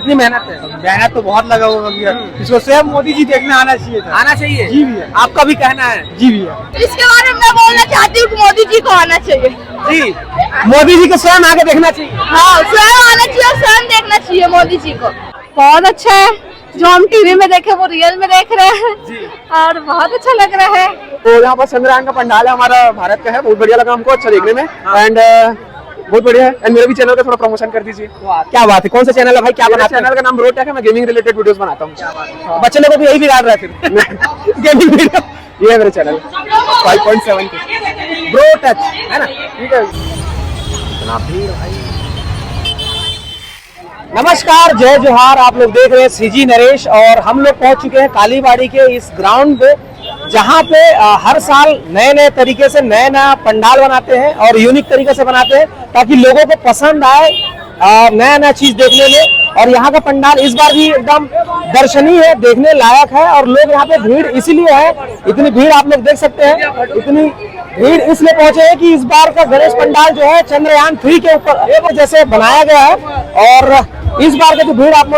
इतनी मेहनत है। मेहनत तो बहुत लगा हुआ भैया, इसको सेम मोदी जी देखने आना चाहिए था। आना चाहिए जी भैया। आपका भी कहना है? जी भैया। इसके बारे में मैं बोलना चाहती हूँ कि मोदी जी को आना चाहिए। जी, मोदी जी को स्वयं आके देखना चाहिए। हाँ, स्वयं आना चाहिए और स्वयं देखना चाहिए मोदी जी को। बहुत अच्छा है, जो हम टीवी में देखे वो रियल में देख रहे हैं और बहुत अच्छा लग रहा है। तो यहाँ पर चंद्रयान का पंडाल है, हमारा भारत का है, बहुत बढ़िया लगा हमको, अच्छा देखने में। एंड बहुत बढ़िया है। एंड मेरे भी चैनल का थोड़ा प्रमोशन कर दीजिए। क्या बात है, कौन सा चैनल है भाई? क्या मेरा बनाते हैं? चैनल का नाम ब्रो टेक है, मैं गेमिंग रिलेटेड वीडियोस बनाता हूँ। बच्चे लोगों को यही बिगाड़ रहा है फिर गेमिंग वीडियो। ये है मेरा चैनल 5.7 ब्रो टच है ना? ठीक है। नमस्कार, जय जोहार। आप लोग देख रहे हैं सीजी नरेश और हम लोग पहुंच चुके हैं कालीबाड़ी के इस ग्राउंड पे, जहां पे हर साल नए नए तरीके से नया पंडाल बनाते हैं और यूनिक तरीके से बनाते हैं ताकि लोगों को पसंद आए नया नया चीज देखने में। और यहाँ का पंडाल इस बार भी एकदम दर्शनीय है, देखने लायक है। और लोग यहाँ पे भीड़ इसीलिए है, इतनी भीड़ आप लोग देख सकते हैं। इतनी भीड़ इसलिए पहुंचे हैं कि इस बार का गणेश पंडाल जो है चंद्रयान 3 के ऊपर जैसे बनाया गया है। और इस बार का जो भीड़ आप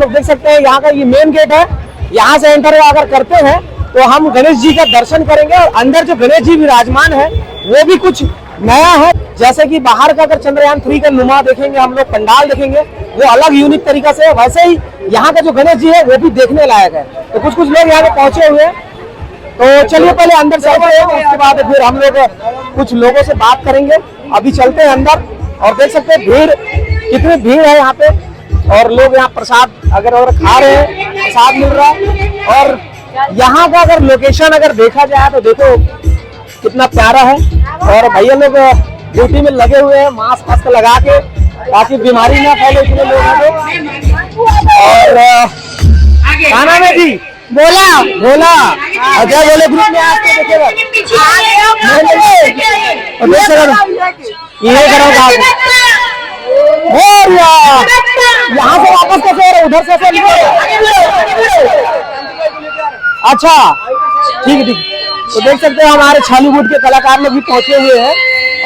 लोग देख सकते हैं, यहाँ का ये मेन गेट है, यहाँ से एंटर अगर करते हैं तो हम गणेश जी का दर्शन करेंगे। और अंदर जो गणेश जी विराजमान है वो भी कुछ नया है, जैसे कि बाहर का अगर चंद्रयान 3 का नुमा देखेंगे, हम लोग पंडाल देखेंगे वो अलग यूनिक तरीका से है, वैसे ही यहाँ का जो गणेश जी है वो भी देखने लायक है। तो कुछ लोग यहाँ पे पहुंचे हुए हैं, तो चलिए पहले अंदर चलते हैं, उसके बाद फिर हम लोग कुछ लोगों से बात करेंगे। अभी चलते हैं अंदर और देख सकते हैं भीड़, कितनी भीड़ है यहाँ पे। और लोग यहाँ प्रसाद अगर खा रहे हैं, प्रसाद मिल रहा है। और यहाँ का अगर लोकेशन अगर देखा जाए तो देखो कितना प्यारा है। और भैया लोग ड्यूटी में लगे हुए हैं, मास्क लगा के, ताकि बीमारी ना फैले इतने लोगों को। और खाना में जी बोला अजय बोले ग्रुप में आपको देखेगा ये करोगा यहाँ से वापस कैसे उधर से अच्छा ठीक है। तो देख सकते हैं हमारे छालीवुड के कलाकार लोग भी पहुंचे हुए हैं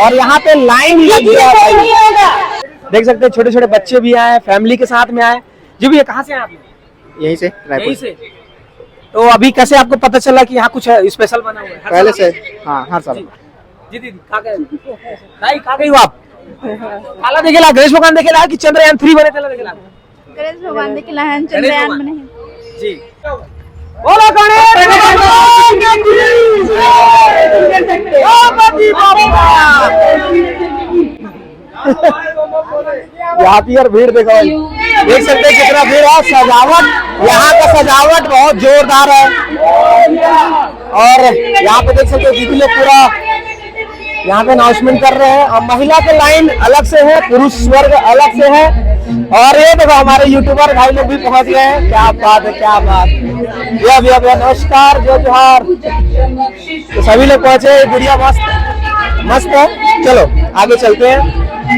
और यहाँ पे लाइन लग गया है। देख सकते हैं छोटे छोटे बच्चे भी आए, फैमिली के साथ में आए। जी भैया कहाँ से हैं आप? यहीं से, यहीं से। तो अभी कैसे आपको पता चला कि यहाँ कुछ स्पेशल बना हुआ है? पहले से हाँ, हर साल। जी दीदी खा गई हो आप? काला देखेला गणेश भगवान देखेला कि चंद्रयान 3 बने तेला देखेला? गणेश भगवान देखेला है, चंद्रयान बने हैं। जी बोलो गणेश यहाँ की यार भीड़ देखो, देख सकते हैं कितना भीड़ है। सजावट यहाँ का सजावट बहुत जोरदार है। और यहाँ पे देख सकते हैं दीदी लोग पूरा यहाँ पे अनाउंसमेंट कर रहे हैं। और महिला के लाइन अलग से है, पुरुष वर्ग अलग से है। और ये देखो हमारे यूट्यूबर भाई लोग भी पहुंच गए हैं। क्या बात है, क्या बात। भैया नमस्कार, जय जोहार। तो सभी लोग पहुंचे, गुड़िया मस्त है। चलो आगे चलते हैं।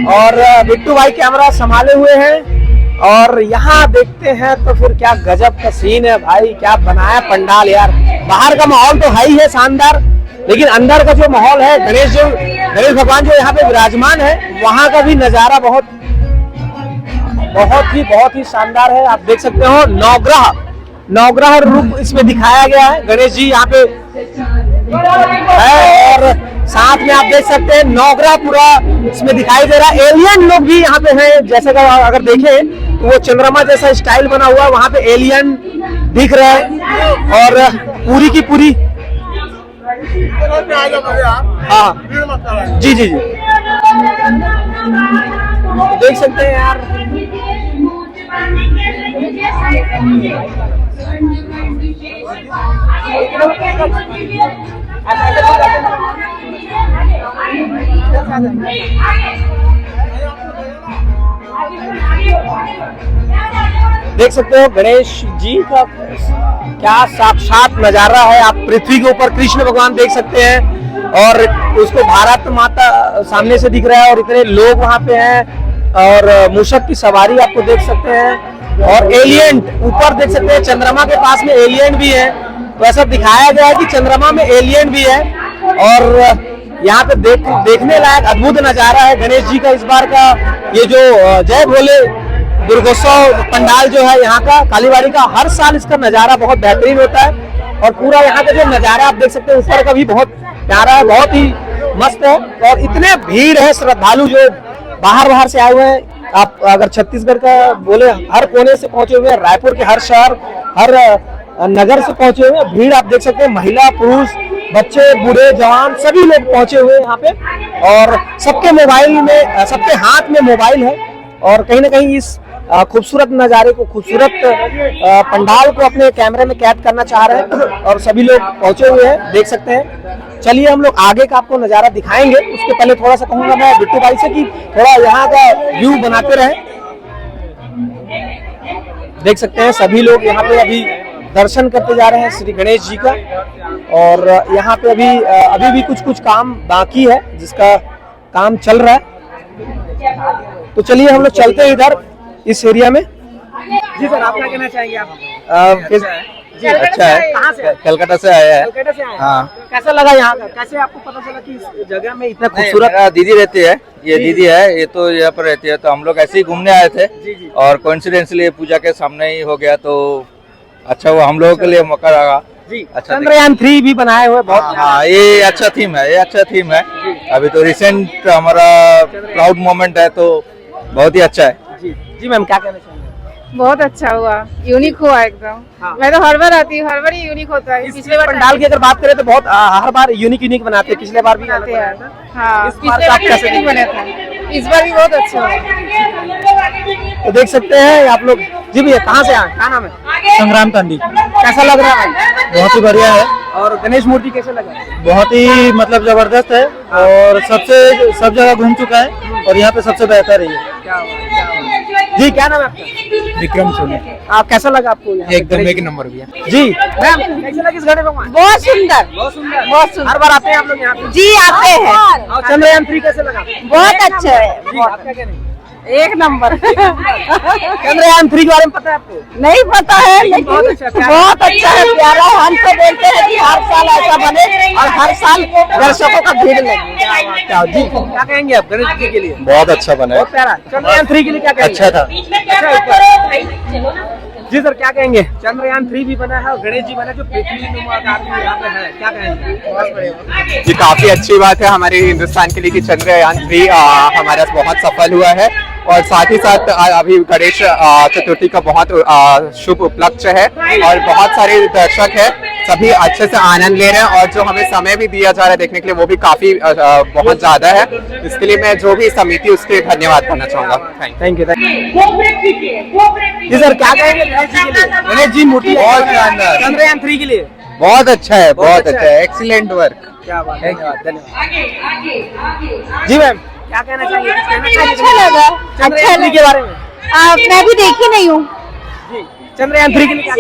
और बिट्टू भाई कैमरा संभाले हुए हैं। और यहाँ देखते हैं तो फिर क्या गजब का सीन है भाई, क्या बनाया पंडाल यार। बाहर का माहौल तो है ही है शानदार, लेकिन अंदर का जो माहौल है, गणेश भगवान जो यहाँ पे विराजमान है, वहाँ का भी नजारा बहुत ही शानदार है। आप देख सकते हो नवग्रह रूप इसमें दिखाया गया है। गणेश जी यहाँ पे है और साथ में आप देख सकते हैं नवग्रह पूरा इसमें दिखाई दे रहा है। एलियन लोग भी यहाँ पे हैं, जैसे अगर देखें तो वो चंद्रमा जैसा स्टाइल बना हुआ है, वहाँ पे एलियन दिख रहा है। और पूरी की पूरी हाँ जी देख सकते हैं यार। देख सकते हो गणेश जी का क्या साक्षात नजारा है। आप पृथ्वी के ऊपर कृष्ण भगवान देख सकते हैं और उसको भारत माता सामने से दिख रहा है और इतने लोग वहां पे हैं। और मूषक की सवारी आपको देख सकते हैं और एलियन ऊपर देख सकते हैं। चंद्रमा के पास में एलियन भी है, तो ऐसा दिखाया गया है कि चंद्रमा में एलियन भी है। और यहाँ पे देखने लायक अद्भुत नजारा है गणेश जी का। इस बार का ये जो जय भोले दुर्गोत्सव पंडाल जो है यहाँ का कालीबाड़ी का, हर साल इसका नज़ारा बहुत बेहतरीन होता है और पूरा यहाँ का जो नज़ारा आप देख सकते हैं ऊपर का भी बहुत प्यारा है, बहुत ही मस्त है। और इतने भीड़ है, श्रद्धालु जो बाहर से आए हुए हैं। आप अगर छत्तीसगढ़ का बोले हर कोने से पहुंचे हुए हैं, रायपुर के हर शहर हर नगर से पहुंचे हुए हैं। भीड़ आप देख सकते हैं, महिला पुरुष बच्चे बूढ़े जवान सभी लोग पहुंचे हुए हैं यहाँ पे और सबके मोबाइल में, सबके हाथ में मोबाइल है और कहीं ना कहीं इस खूबसूरत नज़ारे को, खूबसूरत पंडाल को अपने कैमरे में कैद करना चाह रहे हैं और सभी लोग पहुंचे हुए हैं, देख सकते हैं। चलिए हम लोग आगे का आपको नज़ारा दिखाएंगे, उसके पहले थोड़ा सा कहूंगा मैं बिट्टू भाई से कि थोड़ा यहाँ का व्यू बनाते रहे। देख सकते हैं सभी लोग यहाँ पे अभी दर्शन करते जा रहे हैं श्री गणेश जी का और यहाँ पे अभी भी कुछ काम बाकी है जिसका काम चल रहा है। तो चलिए हम लोग चलते हैं इधर इस एरिया में। जी सर, आप क्या कहना चाहेंगे? आप जी अच्छा है, कहाँ से? कलकत्ता से आया है। कलकत्ता से आए? हाँ। कैसा लगा यहाँ का? कैसे आपको पता चला कि इस जगह में इतना खूबसूरत? मेरा दीदी रहती है, ये दीदी है, ये तो यहाँ पर रहती है, तो हम लोग ऐसे ही घूमने आए थे जी। और कोइंसिडेंटली पूजा के सामने ही हो गया, तो अच्छा हुआ हम लोगों के लिए मौका रहा। जी, अच्छा चंद्रयान 3 भी बनाए हुए बहुत। हाँ, ये अच्छा थीम है, ये अच्छा थीम है। अभी तो रिसेंट हमारा प्राउड मोमेंट है, तो बहुत ही अच्छा है। जी मैम, क्या कहना चाहेंगे? बहुत अच्छा हुआ, यूनिक हुआ एकदम। हाँ। मैं तो हर बार आती हूँ, हर बार ही यूनिक होता है। पिछले बार पंडाल की अगर बात करें तो बहुत हर बार यूनिक बनाते हैं, पिछले बार भी बनाते अलग हैं। बनाया था। हाँ, इस बार पिछले आप बार कैसे यूनिक बना था, इस बार भी बहुत अच्छा हुआ। तो देख सकते हैं आप लोग। जी भैया, कहाँ से आए? क्या नाम है? संग्राम टंडी। कैसा लग रहा है भाई? बहुत ही बढ़िया है, और गणेश मूर्ति कैसे लगा? बहुत ही मतलब जबरदस्त है और सब जगह घूम चुका है और यहाँ पे सबसे बेहतर है। जी, क्या नाम है आपका? विक्रम सोनी। आप कैसा लगा आपको यहाँ पे? एकदम एक नंबर भैया। जी मैम, कैसे लगा इस गणेश भगवान? बहुत सुंदर, बहुत सुंदर, बहुत सुंदर। हर बार आते हैं आप लोग यहाँ पे? जी आते हैं। और चंद्रयान 3 कैसे लगा? बहुत अच्छा है, जी, आप क्या कह रहे हैं? एक नंबर। चंद्रयान 3 के बारे में पता है आपको? नहीं पता है, लेकिन बहुत अच्छा, प्यारा। बहुत अच्छा है, प्यारा है। हम तो बोलते हैं कि हर साल ऐसा बने और हर साल दर्शकों का भीड़ लगे। जी, क्या कहेंगे आप गणेश जी के लिए? बहुत अच्छा बना बहुत प्यारा। चंद्रयान 3 के लिए क्या कहेंगे? अच्छा था। जी सर, क्या कहेंगे? चंद्रयान 3 भी बना है और गणेश जी बना जो पृथ्वी नुमा आकार में यहाँ पे है, क्या कहेंगे? जी, काफी अच्छी बात है हमारे हिंदुस्तान के लिए कि चंद्रयान 3 हमारा बहुत सफल हुआ है और साथ ही साथ अभी गणेश चतुर्थी का बहुत शुभ उपलक्ष्य है और बहुत सारे दर्शक है, सभी अच्छे से आनंद ले रहे हैं और जो हमें समय भी दिया जा रहा है देखने के लिए वो भी काफी बहुत ज्यादा है। इसके लिए मैं जो भी समिति उसके धन्यवाद करना चाहूंगा। Thank you. जी सर, क्या कहेंगे गणेश जी के लिए? गणेश जी मूर्ति बहुत शानदार। चंद्रयान 3 के लिए बहुत अच्छा है, बहुत अच्छा है। Excellent work. क्या बात है, धन्यवाद। जी मैम, क्या कहना चाहिए? कुछ कहना चाहिए? अच्छा लगा, चंद्रयान 3 के बारे में? मैं भी देखी नहीं हूँ। जी, चंद्रयान 3 के लिए क्या?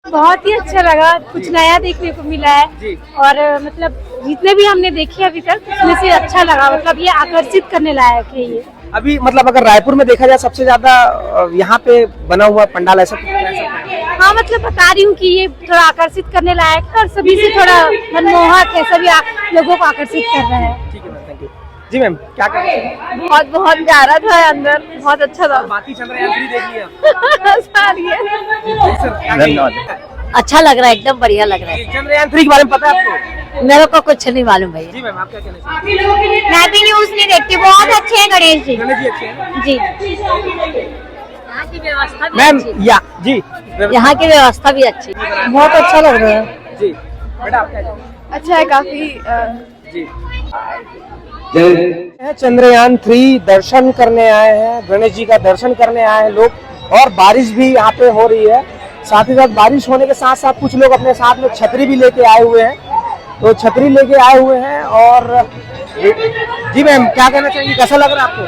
बहुत ही अच्छा लगा, कुछ नया देखने को मिला है जी। और मतलब जितने भी हमने देखे अभी तक उसमें से अच्छा लगा, मतलब ये आकर्षित करने लायक है ये। अभी मतलब अगर रायपुर में देखा जाए सबसे ज्यादा यहाँ पे बना हुआ पंडाल ऐसा कुछ कह सकते हैं? हाँ, मतलब बता रही हूँ कि ये थोड़ा आकर्षित करने लायक है और सभी से थोड़ा मनमोहक है, सभी लोगों को आकर्षित कर रहे हैं। ठीक है मैम, थैंक यू। जी मैम, क्या कहना चाहिए? बहुत बहुत प्यारा था अंदर, बहुत अच्छा था। बाकी चंद्रयान 3 देख लिया? धन्यवाद। अच्छा लग रहा है, एकदम बढ़िया लग रहा है। चंद्रयान 3 के बारे में पता है आपको? मेरे को कुछ नहीं मालूम भैया। जी मैम, आप क्या कहना चाहिए? मैं भी न्यूज नहीं देखती, बहुत अच्छे हैं गणेश जी। गणेश जी अच्छे हैं ना? जी, यहाँ की व्यवस्था भी मैम, अच्छी या जी यहाँ की व्यवस्था भी अच्छी, बहुत अच्छा लग रहा है। जी बेटा, आप क्या कहना चाहिए? अच्छा है काफी। जी, चंद्रयान 3 दर्शन करने आए हैं, गणेश जी का दर्शन करने आए हैं लोग और बारिश भी यहाँ पे हो रही है। साथ ही साथ बारिश होने के साथ साथ कुछ लोग अपने साथ में छतरी भी लेके आए हुए हैं, तो छतरी लेके आए हुए हैं। और जी मैम, क्या कहना चाहिए? कैसा लग रहा है आपको?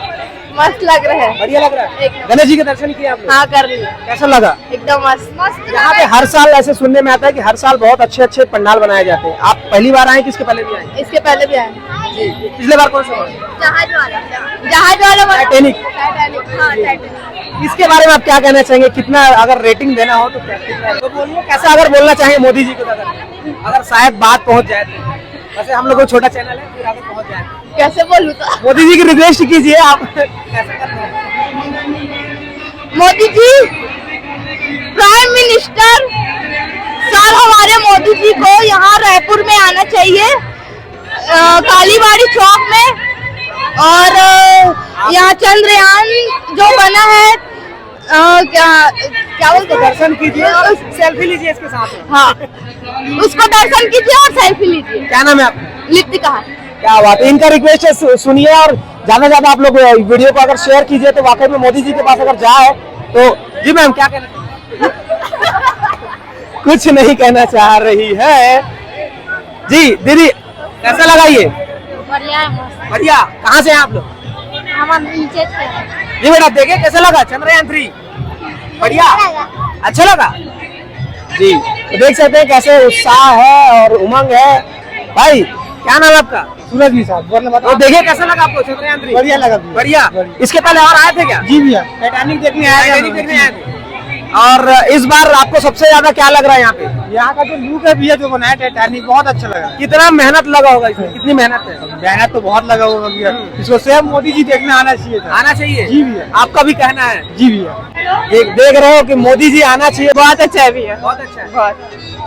मस्त लग रहा है, बढ़िया लग रहा है। गणेश जी के दर्शन किए आप लोग? हाँ कर ली, कैसा लगा? एकदम मस्त। यहाँ पे हर साल ऐसे सुनने में आता है कि हर साल बहुत अच्छे अच्छे पंडाल बनाए जाते हैं। आप पहली बार आए कि इसके पहले भी आए? इसके पहले भी आए, पिछले बार कौन सा हुआ? जहाज वाला टाइटैनिक। हाँ, टाइटैनिक। इसके बारे में आप क्या कहना चाहेंगे? कितना अगर रेटिंग देना हो तो क्या कितना है? तो बोलिए, कैसा अगर बोलना चाहेंगे मोदी जी को, अगर शायद बात पहुंच जाए तो? वैसे हम लोग को छोटा चैनल है, फिर अगर पहुंच जाए कैसे बोलूं तो मोदी जी की रिक्वेस्ट कीजिए आप। Modi ji prime minister sir, हमारे मोदी जी को यहाँ रायपुर में आना चाहिए, कालीबाड़ी चौक में। और यहाँ चंद्रयान जो बना है, क्या बोलते हैं, दर्शन कीजिए और सेल्फी लीजिए इसके साथ में। हाँ, उसको दर्शन कीजिए और सेल्फी लीजिए। क्या नाम है आपका? लिप्तिका। क्या बात है, इनका रिक्वेस्ट है, सुनिए और ज्यादा से ज्यादा आप लोग वीडियो को अगर शेयर कीजिए तो वाकई में मोदी जी के पास अगर जाए तो। जी मैम, क्या कहना कुछ नहीं कहना चाह रही है जी। दीदी कैसा लगा ये? बढ़िया है, मस्त। बढ़िया। कहाँ से हैं आप लोग? हम नीचे थे। जी बेटा, देखे कैसा लगा चंद्रयान 3? बढ़िया, अच्छा लगा जी। तो देख सकते हैं कैसे उत्साह है और उमंग है। भाई क्या नाम है आपका? सूरज भी साहब तो देखे कैसा लगा आपको चंद्रयान 3? बढ़िया लगा। बढ़िया। इसके पहले और आए थे क्या? जी भैया, टाइटैनिक देखने आए टाइटैनिक देखने आए थे। और इस बार आपको सबसे ज्यादा क्या लग रहा है यहाँ पे? यहाँ का जो लुक है भैया जो बनाया टाइटैनिक, बहुत अच्छा लगा। कितना मेहनत लगा होगा इसमें? कितनी मेहनत है? मेहनत तो बहुत लगा होगा भैया, इसको सेम मोदी जी देखने आना चाहिए था। आना चाहिए जी भैया। आपका भी कहना है? जी भैया। देख रहे हो कि मोदी जी आना चाहिए। बहुत अच्छा है भैया, बहुत अच्छा है। बहुत।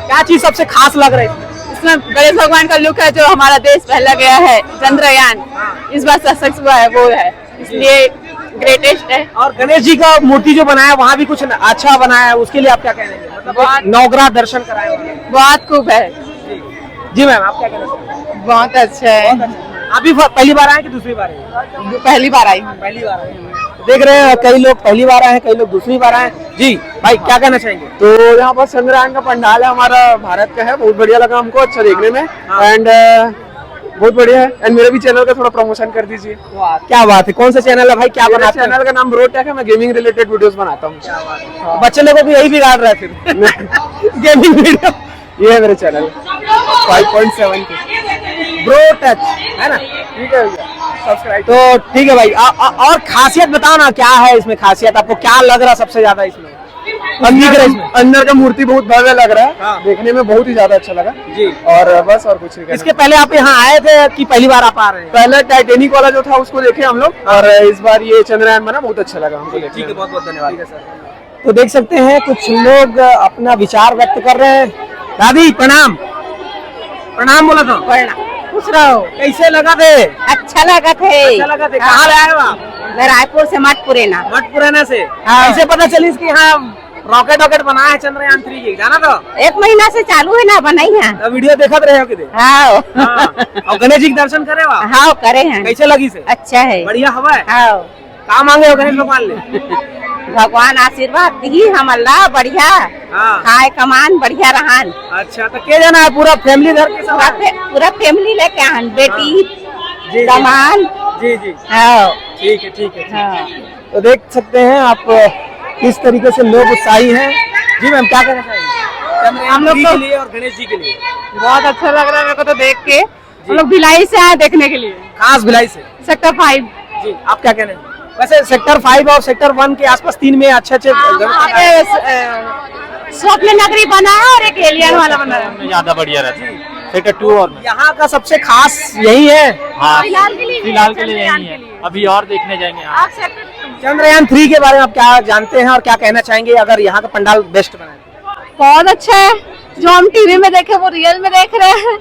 क्या चीज सबसे खास लग रही है इसमें? गणेश भगवान का लुक है, जो हमारा देश पहला गया है चंद्रयान, इस बार सक्सेस हुआ है, वो है, इसलिए ग्रेटेस्ट है। और गणेश जी का मूर्ति जो बनाया वहाँ भी कुछ अच्छा बनाया है, उसके लिए आप क्या कहेंगे? मतलब नवग्रह दर्शन कराए होंगे। बहुत खूब है। जी मैम, आप क्या कहना? बहुत अच्छा है। आप भी पहली बार आए कि दूसरी बार आए? पहली बार आई हूँ। पहली बार आए। देख रहे हैं कई लोग पहली बार आए हैं, कई लोग दूसरी बार आए। जी भाई, क्या कहना चाहेंगे? तो यहाँ पर चंद्रयान का पंडाल है, हमारा भारत का है, बहुत बढ़िया लगा हमको, अच्छा देखने में। एंड बहुत बढ़िया है। एंड मेरे भी चैनल का थोड़ा प्रमोशन कर दीजिए। क्या बात है, कौन सा चैनल है भाई? क्या बनाते हैं? चैनल का नाम ब्रोटेक है, मैं गेमिंग रिलेटेड वीडियोस बनाता हूँ। बच्चे लोगों को यही बिगाड़ रहा है फिर गेमिंग वीडियो। ये है मेरे चैनल 5.7 के ब्रो टच है ना? ठीक है भैया, सब्सक्राइब। तो ठीक है भाई। और खासियत बताओ ना, क्या है इसमें खासियत? आपको क्या लग रहा सबसे ज्यादा इसमें? अंदर का मूर्ति बहुत भव्य लग रहा है। हाँ। देखने में बहुत ही ज्यादा अच्छा लगा जी। और बस, और कुछ नहीं। इसके पहले आप यहाँ आए थे कि पहली बार आप आ रहे हैं? पहले टाइटेनिक वाला जो था उसको देखे हम लोग, और इस बार ये चंद्रयान बना, बहुत अच्छा लगा हमको। ठीक है, बहुत बहुत धन्यवाद सर। तो देख सकते हैं कुछ लोग अपना विचार व्यक्त कर रहे हैं। दादी प्रणाम। प्रणाम बोला था। खुश रहो। कैसे लगा थे? अच्छा लगा थे। अच्छा लगा थे। कहाँ ले आए हो आप? मैं रायपुर से मठपुरेना। मठपुराना से। हाँ। कैसे पता चली इसकी यहाँ रॉकेट वॉकेट बना है चंद्रयान 3 की? जाना था? 1 महीना से चालू है ना, बनाई है। तो वीडियो देखत रहे हो किधर? हाँ। और गणेश जी के दर्शन करे हो आप? हाँ, करे हैं। कैसे लगी से? अच्छा है। बढ़िया हवा है। हाँ। कहाँ मांगे हो गणेश भगवान ले? भगवान आशीर्वाद दी हम, अल्लाह बढ़िया हाँ। खाए कमान, बढ़िया रहन। अच्छा, तो के जाना है? पूरा फैमिली घर के साथ? पूरा फैमिली लेके आन, बेटी जी, दामान। जी जी, हाँ। ठीक है ठीक है। हाँ। तो देख सकते हैं आप किस तरीके से लोग उत्साही हैं। जी मैम, क्या कहना चाहेंगे हम लोग के लिए और गणेश जी के लिए? बहुत अच्छा लग रहा है मेरे को तो देख के। हम लोग भिलाई से आए देखने के लिए, खास भिलाई से। सेक्टर 5। जी, आप क्या कहना है? वैसे सेक्टर 5 और सेक्टर 1 के आसपास 3 में अच्छे स्वप्न नगरी बना है और एक एलियन वाला बना है। ज्यादा बढ़िया रहता है सेक्टर 2 और यहाँ का सबसे खास यही है। हाँ, फिलहाल के लिए यही है। अभी और देखने जाएंगे। आप सेक्टर चंद्रयान 3 के बारे में आप क्या जानते हैं और क्या कहना चाहेंगे अगर यहाँ का पंडाल बेस्ट बनाए? बहुत अच्छा है, जो हम टीवी में देखे वो रियल में देख रहे हैं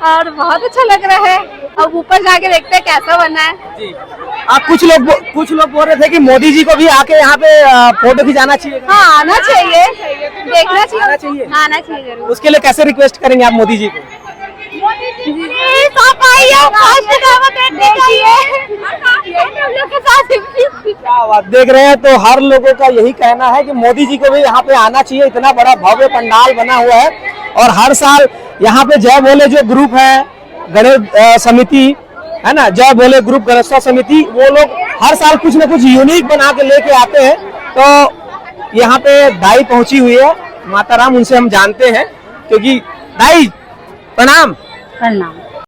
और बहुत अच्छा लग रहा है। अब ऊपर जाके देखते हैं कैसा बना है। जी। आप कुछ लोग बोल रहे थे कि मोदी जी को भी आके यहाँ पे फोटो खिंचाना चाहिए। हाँ, आना चाहिए, देखना चाहिए, आना चाहिए। आना चाहिए जरूर। उसके लिए कैसे रिक्वेस्ट करेंगे आप मोदी जी को? आप आइए, फर्स्ट ड्रामा देखने चाहिए। हम लोग के साथ क्या बात, देख रहे हैं तो हर लोगों का यही कहना है कि मोदी जी को भी यहाँ पे आना चाहिए। इतना बड़ा भव्य पंडाल बना हुआ है और हर साल यहाँ पे जय भोले जो ग्रुप है, गणेश समिति है ना, जय भोले ग्रुप गणेशोत्सव समिति, वो लोग हर साल कुछ न कुछ यूनिक बना के लेके आते हैं। तो यहाँ पे दाई पहुंची हुई है, माता राम, उनसे हम जानते हैं। क्योंकि दाई प्रणाम। प्रणाम।